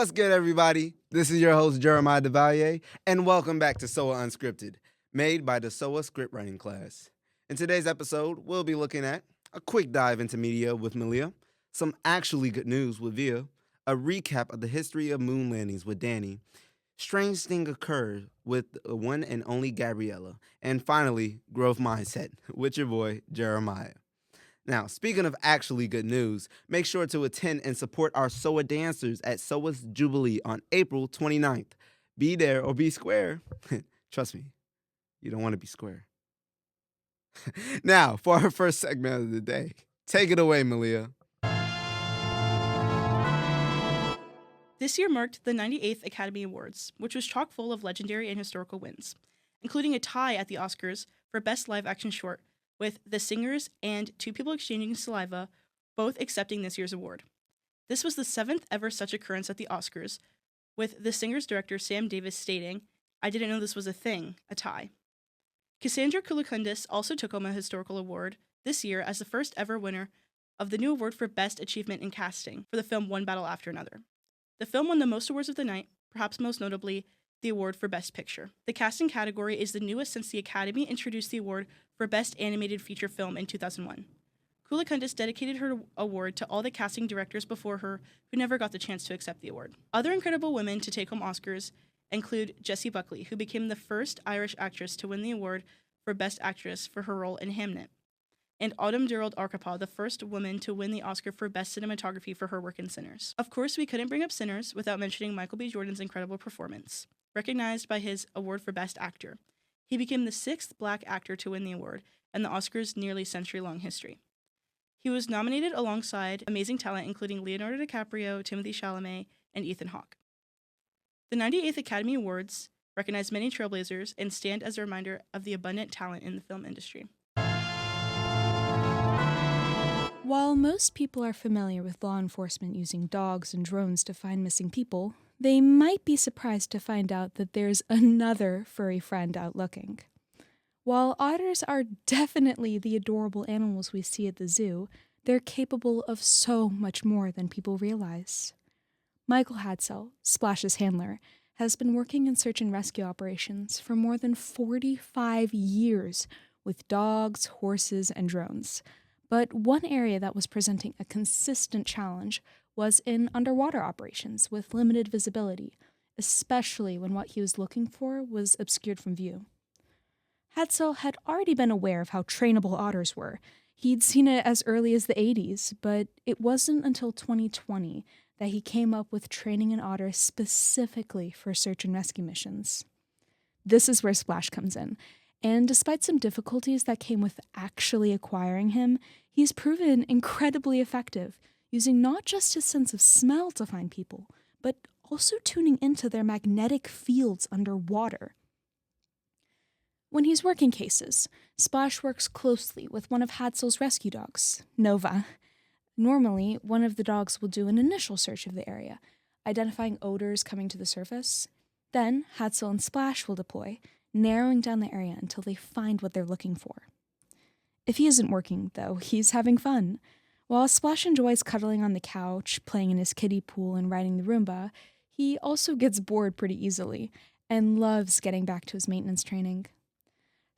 What's good, everybody? This is your host, Jeremiah DeValier, and welcome back to SOA Unscripted, made by the SOA script writing class. In today's episode, we'll be looking at a quick dive into media with Malia, some actually good news with Via, a recap of the history of moon landings with Danny, strange thing occurred with the one and only Gabriella, and finally, growth mindset with your boy, Jeremiah. Now, speaking of actually good news, make sure to attend and support our SOA dancers at SOA's Jubilee on April 29th. Be there or be square. Trust me, you don't want to be square. Now, for our first segment of the day, take it away, Malia. This year marked the 98th Academy Awards, which was chock full of legendary and historical wins, including a tie at the Oscars for Best Live Action Short, with The Singers and Two People Exchanging Saliva both accepting this year's award. This was the 7th ever such occurrence at the Oscars, with The Singers director Sam Davis stating, "I didn't know this was a thing, a tie." Cassandra Koulakundis also took home a historical award this year as the first ever winner of the new award for Best Achievement in Casting for the film One Battle After Another. The film won the most awards of the night, perhaps most notably the award for Best Picture. The casting category is the newest since the Academy introduced the award for Best Animated Feature Film in 2001. Koulakundis dedicated her award to all the casting directors before her who never got the chance to accept the award. Other incredible women to take home Oscars include Jessie Buckley, who became the first Irish actress to win the award for Best Actress for her role in Hamnet, and Autumn Durald Arkapaw, the first woman to win the Oscar for Best Cinematography for her work in Sinners. Of course, we couldn't bring up Sinners without mentioning Michael B. Jordan's incredible performance. Recognized by his award for Best Actor, he became the 6th Black actor to win the award in the Oscars' nearly century-long history. He was nominated alongside amazing talent including Leonardo DiCaprio, Timothée Chalamet, and Ethan Hawke. The 98th Academy Awards recognize many trailblazers and stand as a reminder of the abundant talent in the film industry. While most people are familiar with law enforcement using dogs and drones to find missing people, they might be surprised to find out that there's another furry friend out looking. While otters are definitely the adorable animals we see at the zoo, they're capable of so much more than people realize. Michael Hadsell, Splash's handler, has been working in search and rescue operations for more than 45 years with dogs, horses, and drones. But one area that was presenting a consistent challenge was in underwater operations with limited visibility, especially when what he was looking for was obscured from view. Hadsell had already been aware of how trainable otters were. He'd seen it as early as the 80s, but it wasn't until 2020 that he came up with training an otter specifically for search and rescue missions. This is where Splash comes in. And despite some difficulties that came with actually acquiring him, he's proven incredibly effective, using not just his sense of smell to find people, but also tuning into their magnetic fields underwater. When he's working cases, Splash works closely with one of Hadsell's rescue dogs, Nova. Normally, one of the dogs will do an initial search of the area, identifying odors coming to the surface. Then, Hadsell and Splash will deploy, narrowing down the area until they find what they're looking for. If he isn't working, though, he's having fun. While Splash enjoys cuddling on the couch, playing in his kiddie pool, and riding the Roomba, he also gets bored pretty easily and loves getting back to his maintenance training.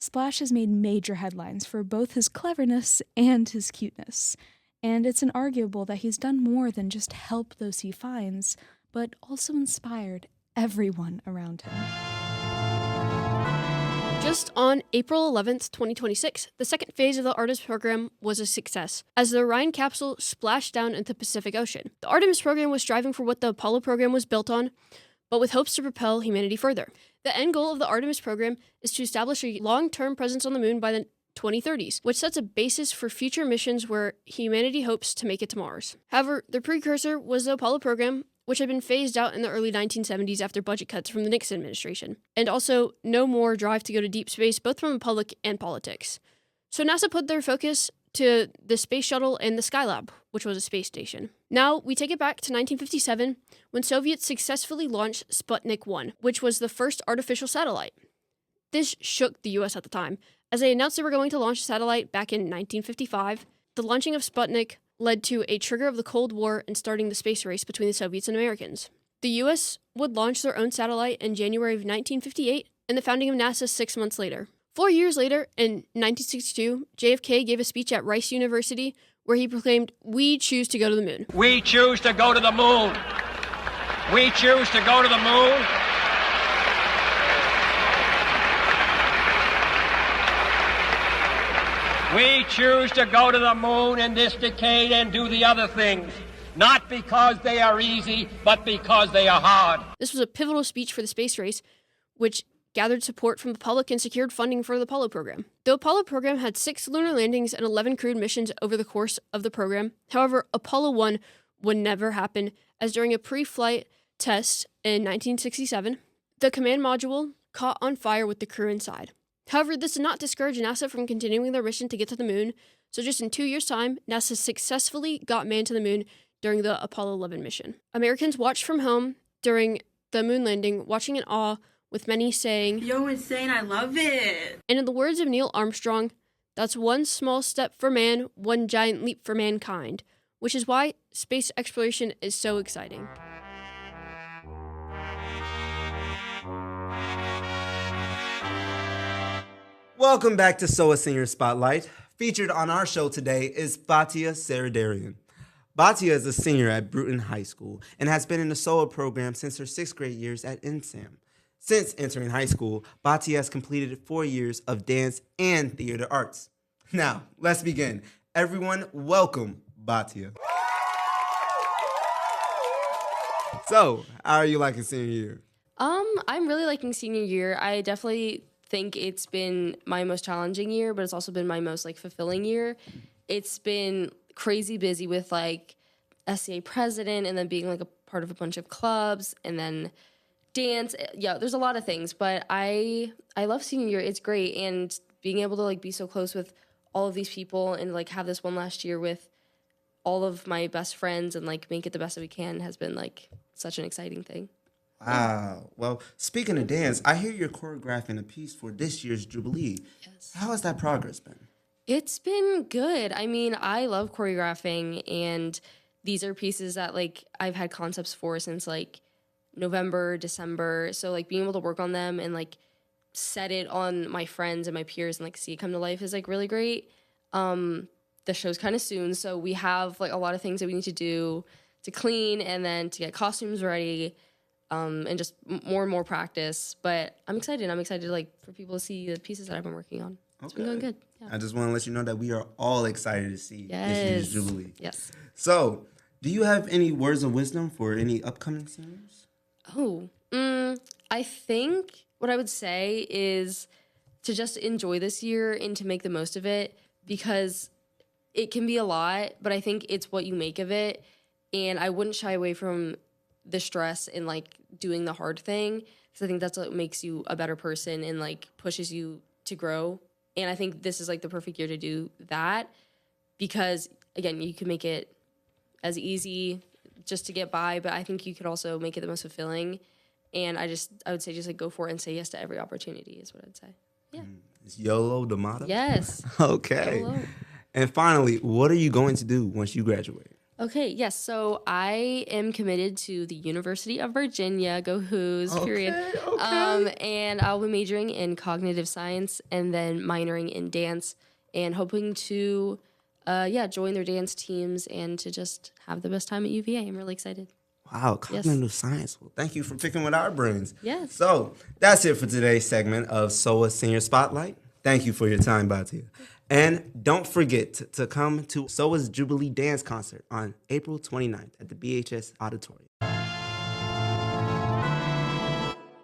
Splash has made major headlines for both his cleverness and his cuteness, and it's inarguable that he's done more than just help those he finds, but also inspired everyone around him. Just on April 11th, 2026, the second phase of the Artemis program was a success, as the Orion capsule splashed down into the Pacific Ocean. The Artemis program was striving for what the Apollo program was built on, but with hopes to propel humanity further. The end goal of the Artemis program is to establish a long-term presence on the moon by the 2030s, which sets a basis for future missions where humanity hopes to make it to Mars. However, the precursor was the Apollo program, which had been phased out in the early 1970s after budget cuts from the Nixon administration, and also no more drive to go to deep space, both from the public and politics. So NASA put their focus to the Space Shuttle and the Skylab, which was a space station. Now, we take it back to 1957, when Soviets successfully launched Sputnik 1, which was the first artificial satellite. This shook the US at the time, as they announced they were going to launch a satellite back in 1955. The launching of Sputnik led to a trigger of the Cold War and starting the space race between the Soviets and Americans. The U.S. would launch their own satellite in January of 1958 and the founding of NASA 6 months later. 4 years later, in 1962, JFK gave a speech at Rice University where he proclaimed, "We choose to go to the moon." We choose to go to the moon. We choose to go to the moon. We choose to go to the moon in this decade and do the other things. Not because they are easy, but because they are hard. This was a pivotal speech for the space race, which gathered support from the public and secured funding for the Apollo program. The Apollo program had 6 lunar landings and 11 crewed missions over the course of the program. However, Apollo 1 would never happen, as during a pre-flight test in 1967, the command module caught on fire with the crew inside. However, this did not discourage NASA from continuing their mission to get to the moon, so just in 2 years' time, NASA successfully got man to the moon during the Apollo 11 mission. Americans watched from home during the moon landing, watching in awe, with many saying, "Yo, insane, I love it." And in the words of Neil Armstrong, that's one small step for man, one giant leap for mankind, which is why space exploration is so exciting. Welcome back to SOA Senior Spotlight. Featured on our show today is Batia Saradarian. Batia is a senior at Bruton High School and has been in the SOA program since her 6th grade years at NSAM. Since entering high school, Batia has completed 4 years of dance and theater arts. Now, let's begin. Everyone, welcome Batia. So, how are you liking senior year? I'm really liking senior year. I definitely think it's been my most challenging year, but it's also been my most fulfilling year. It's been crazy busy with SCA president and then being a part of a bunch of clubs and then dance. Yeah, there's a lot of things, but I love senior year. It's great, and being able to be so close with all of these people and have this one last year with all of my best friends and make it the best that we can has been such an exciting thing. Wow. Well, speaking of dance, I hear you're choreographing a piece for this year's Jubilee. Yes. How has that progress been? It's been good. I mean, I love choreographing, and these are pieces that I've had concepts for since November, December. So being able to work on them and set it on my friends and my peers and see it come to life is really great. The show's kind of soon, so we have a lot of things that we need to do to clean and then to get costumes ready. And just more and more practice. But I'm excited. I'm excited for people to see the pieces that I've been working on. It's been going good. Yeah. I just want to let you know that we are all excited to see this year's Jubilee. Yes. So, do you have any words of wisdom for any upcoming seniors? I think what I would say is to just enjoy this year and to make the most of it, because it can be a lot, but I think it's what you make of it. And I wouldn't shy away from the stress and doing the hard thing, because I think that's what makes you a better person and pushes you to grow. And I think this is the perfect year to do that, because again, you can make it as easy just to get by, but I think you could also make it the most fulfilling. And I would say just go for it and say yes to every opportunity is what I'd say. Yeah. Is YOLO the motto? Yes. Okay. YOLO. And finally, what are you going to do once you graduate? Okay, yes. So I am committed to the University of Virginia. Go Hoos, period. Okay. And I'll be majoring in cognitive science and then minoring in dance and hoping to, join their dance teams and to just have the best time at UVA. I'm really excited. Wow, cognitive science. Well, thank you for picking with our brains. Yes. So that's it for today's segment of SOA Senior Spotlight. Thank you for your time, Batia. And don't forget to come to SOA's Jubilee Dance Concert on April 29th at the BHS Auditorium.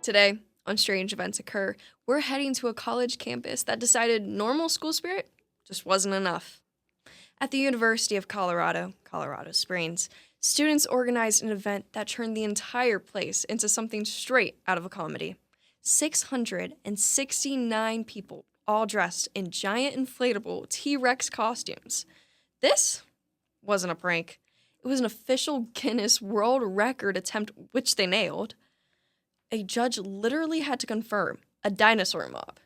Today, on Strange Events Occur, we're heading to a college campus that decided normal school spirit just wasn't enough. At the University of Colorado, Colorado Springs, students organized an event that turned the entire place into something straight out of a comedy. 669 people, all dressed in giant inflatable T-Rex costumes. This wasn't a prank. It was an official Guinness World Record attempt, which they nailed. A judge literally had to confirm a dinosaur mob.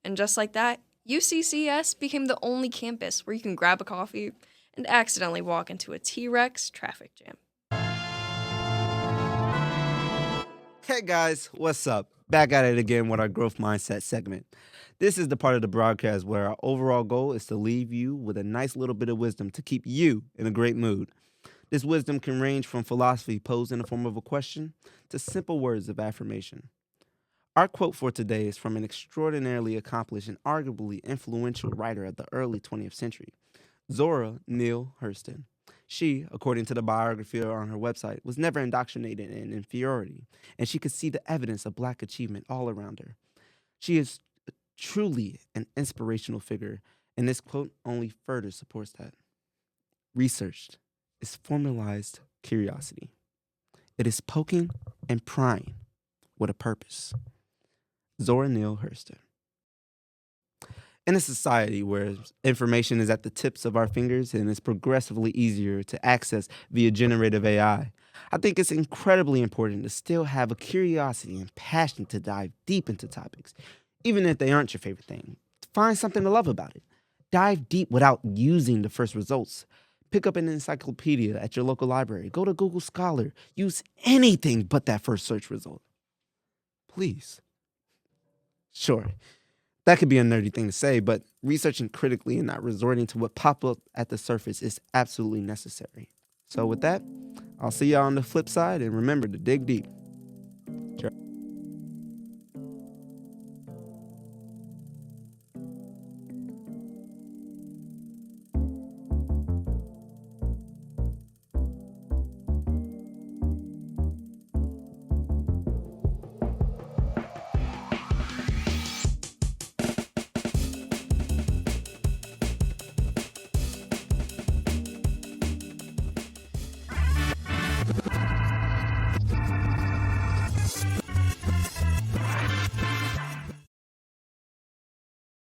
And just like that, UCCS became the only campus where you can grab a coffee and accidentally walk into a T-Rex traffic jam. Hey guys, what's up? Back at it again with our growth mindset segment. This is the part of the broadcast where our overall goal is to leave you with a nice little bit of wisdom to keep you in a great mood. This wisdom can range from philosophy posed in the form of a question to simple words of affirmation. Our quote for today is from an extraordinarily accomplished and arguably influential writer of the early 20th century, Zora Neale Hurston. She, according to the biography on her website, was never indoctrinated in inferiority, and she could see the evidence of Black achievement all around her. She is truly an inspirational figure, and this quote only further supports that. Research is formalized curiosity. It is poking and prying with a purpose. Zora Neale Hurston. In a society where information is at the tips of our fingers and is progressively easier to access via generative AI, I think it's incredibly important to still have a curiosity and passion to dive deep into topics, even if they aren't your favorite thing. Find something to love about it. Dive deep without using the first results. Pick up an encyclopedia at your local library. Go to Google Scholar. Use anything but that first search result. Please. Sure, that could be a nerdy thing to say, but researching critically and not resorting to what popped up at the surface is absolutely necessary. So with that, I'll see y'all on the flip side, and remember to dig deep. Sure.